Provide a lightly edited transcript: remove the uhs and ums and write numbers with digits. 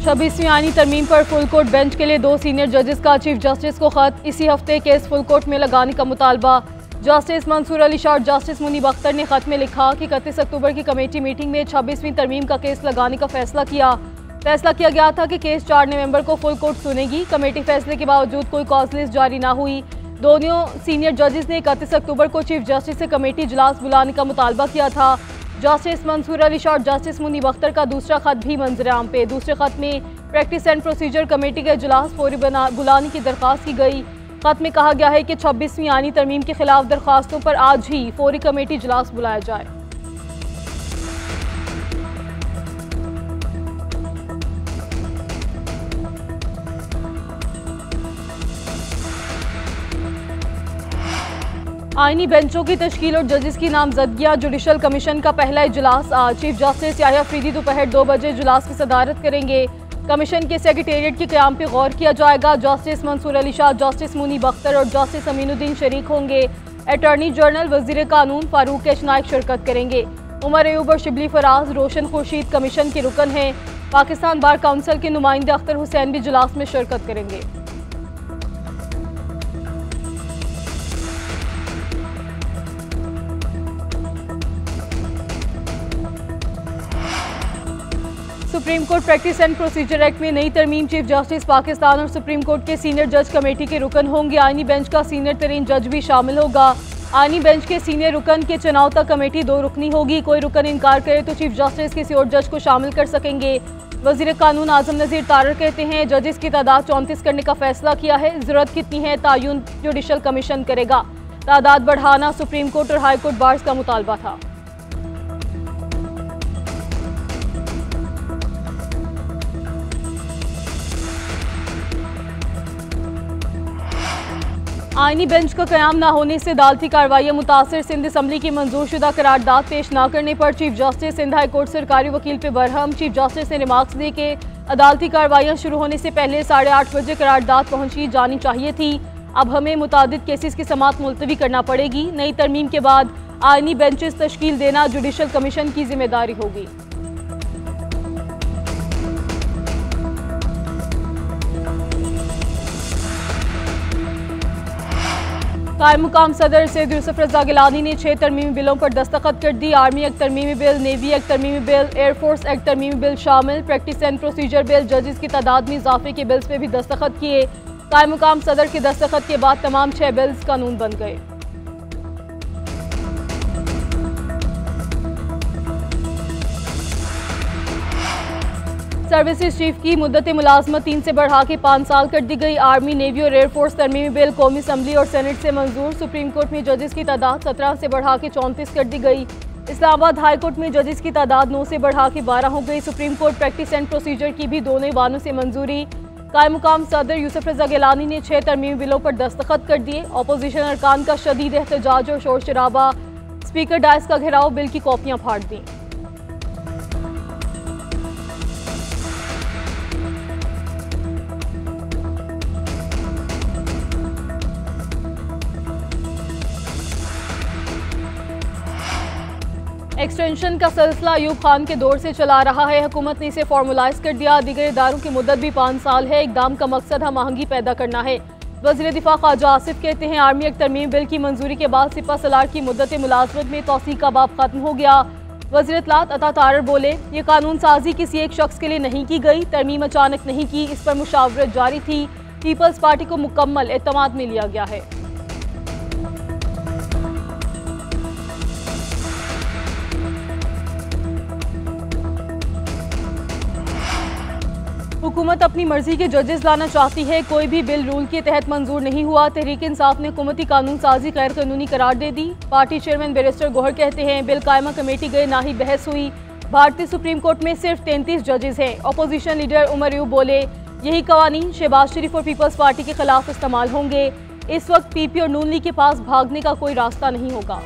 26वीं आईनी तरमीम पर फुल कोर्ट बेंच के लिए 2 सीनियर जजेस का चीफ जस्टिस को खत। इसी हफ्ते केस फुल कोर्ट में लगाने का मुतालबा। जस्टिस मंसूर अली शाह और जस्टिस मुनीब अख्तर ने खत में लिखा कि 31 अक्टूबर की कमेटी मीटिंग में 26वीं तरमीम का केस लगाने का फैसला किया गया था कि केस 4 नवंबर को फुल कोर्ट सुनेगी। कमेटी फैसले के बावजूद कोई कॉज लिस्ट जारी ना हुई। दोनों सीनियर जजेस ने 31 अक्टूबर को चीफ जस्टिस से कमेटी इजलास बुलाने का मुतालबा किया था। जस्टिस मंसूर अली शाह और जस्टिस मुनीब अख्तर का दूसरा खत भी मंजर आम पे। दूसरे खत में प्रैक्टिस एंड प्रोसीजर कमेटी का इजलास फौरी बुलाने की दरख्वास्त की गई। खत में कहा गया है कि 26वीं आईनी तरमीम के खिलाफ दरख्वास्तों पर आज ही फौरी कमेटी इजलास बुलाया जाए। आईनी बेंचों की तश्कील और जजेस की नामजदगियां। जुडिशल कमीशन का पहला इजलास आज। चीफ जस्टिस याह्या अफरीदी दोपहर 2 बजे इजलास की सदारत करेंगे। कमीशन के सेक्रेटेरिएट के क़याम पर गौर किया जाएगा। जस्टिस मंसूर अली शाह, जस्टिस मुनीब अख्तर और जस्टिस अमीनुद्दीन शरीक होंगे। अटॉर्नी जनरल, वजीर कानून फारूक एच नाइक शिरकत करेंगे। उमर अयूब और शिबली फराज, रोशन खुर्शीद कमीशन के रुकन हैं। पाकिस्तान बार काउंसिल के नुमाइंदे अख्तर हुसैन भी इजलास में शिरकत करेंगे। Supreme court practice and procedure act में नई तरमीम। चीफ जस्टिस पाकिस्तान और सुप्रीम कोर्ट के सीनियर जज कमेटी के रुकन होंगे। आईनी बेंच का सीनियर तरीन जज भी शामिल होगा। आईनी बेंच के सीनियर रुकन के चुनाव तक कमेटी 2 रुकनी होगी। कोई रुकन इनकार करे तो चीफ जस्टिस किसी और जज को शामिल कर सकेंगे। वजीर कानून आजम नज़ीर तारर कहते हैं जजेस की तादाद 34 करने का फैसला किया है। जरूरत कितनी है तायुन जुडिशल कमीशन करेगा। तादाद बढ़ाना सुप्रीम कोर्ट और हाई कोर्ट बार्स का मुतालबा था। आईनी बेंच का कयाम न होने से अदालती कार्रवाइयाँ मुतासर। सिंध असम्बली की मंजूरशुदा करारदाद पेश न करने पर chief justice Sindh high court सरकारी वकील पे बरहम। चीफ जस्टिस ने रिमार्क्स दिए कि अदालती कार्रवाइयाँ शुरू होने से पहले 8:30 बजे करारदाद पहुंची जानी चाहिए थी। अब हमें मुतादिद केसेस की समाअत मुलतवी करना पड़ेगी। नई तरमीम के बाद आईनी बेंचेस तश्कील देना जुडिशल कमीशन की जिम्मेदारी होगी। कायम मुकाम सदर सैयद यूसुफ रज़ा गिलानी ने 6 तरमीमी बिलों पर दस्तखत कर दी। आर्मी एक्ट तरमीमी बिल, नेवी एक्ट तरमीमी बिल, एयरफोर्स एक्ट तरमीमी बिल शामिल। प्रैक्टिस एंड प्रोसीजर बिल, जजेस की तादाद में इजाफे के बिल्स पे भी दस्तखत किए। कायम मुकाम सदर के दस्तखत के बाद तमाम 6 बिल्स कानून बन गए। सर्विसेज चीफ की मुद्दत मुलाजमत 3 से बढ़ा के 5 साल कर दी गई। आर्मी, नेवी और एयरफोर्स तरमीमी बिल कौमी असम्बली और सेनेट से मंजूर। सुप्रीम कोर्ट में जजेस की तादाद 17 से बढ़ा के 34 कर दी गई। इस्लामाबाद हाई कोर्ट में जजेस की तादाद 9 से बढ़ा के 12 हो गई। Supreme court practice and procedure की भी दोनों ऐवानों से मंजूरी। कायम मुकाम सदर यूसुफ रज़ा गिलानी ने 6 तरमीमी बिलों पर दस्तखत कर दिए। अपोजिशन अरकान का शदीद एहतजाज और शोर शराबा। स्पीकर डायस का घेराव, बिल की कॉपियां फाड़ दी। एक्सटेंशन का सिलसिला अयूब खान के दौर से चला रहा है। हुकूमत ने इसे फॉर्मुलाइज कर दिया। दीगर इदारों की मुद्दत भी 5 साल है। इकदाम का मकसद हम आहंगी पैदा करना है। वज़ीर दिफा ख्वाजा आसिफ कहते हैं आर्मी एक्ट तरमीम बिल की मंजूरी के बाद सिपा सलार की मुद्दत मुलाजमत में तौसीक का बाब खत्म हो गया। वज़ीर इत्तलात अता तारर बोले ये कानून साजी किसी एक शख्स के लिए नहीं की गई, तरमीम अचानक नहीं की, इस पर मुशावरत जारी थी। पीपल्स पार्टी को मुकम्मल एतमाद में लिया गया है। हुकूमत अपनी मर्जी के जजेस लाना चाहती है। कोई भी बिल रूल के तहत मंजूर नहीं हुआ। तहरीक इंसाफ ने हुकूमती कानून साजी गैर कानूनी करार दे दी। पार्टी चेयरमैन बैरिस्टर गोहर कहते हैं बिल कायमा कमेटी गए ना ही बहस हुई। भारतीय सुप्रीम कोर्ट में सिर्फ 33 जजेस हैं। अपोजिशन लीडर उमर अयूब बोले यही कवानीन शहबाज शरीफ और पीपल्स पार्टी के खिलाफ इस्तेमाल होंगे। इस वक्त पीपी और नून लीग के पास भागने का कोई रास्ता नहीं होगा।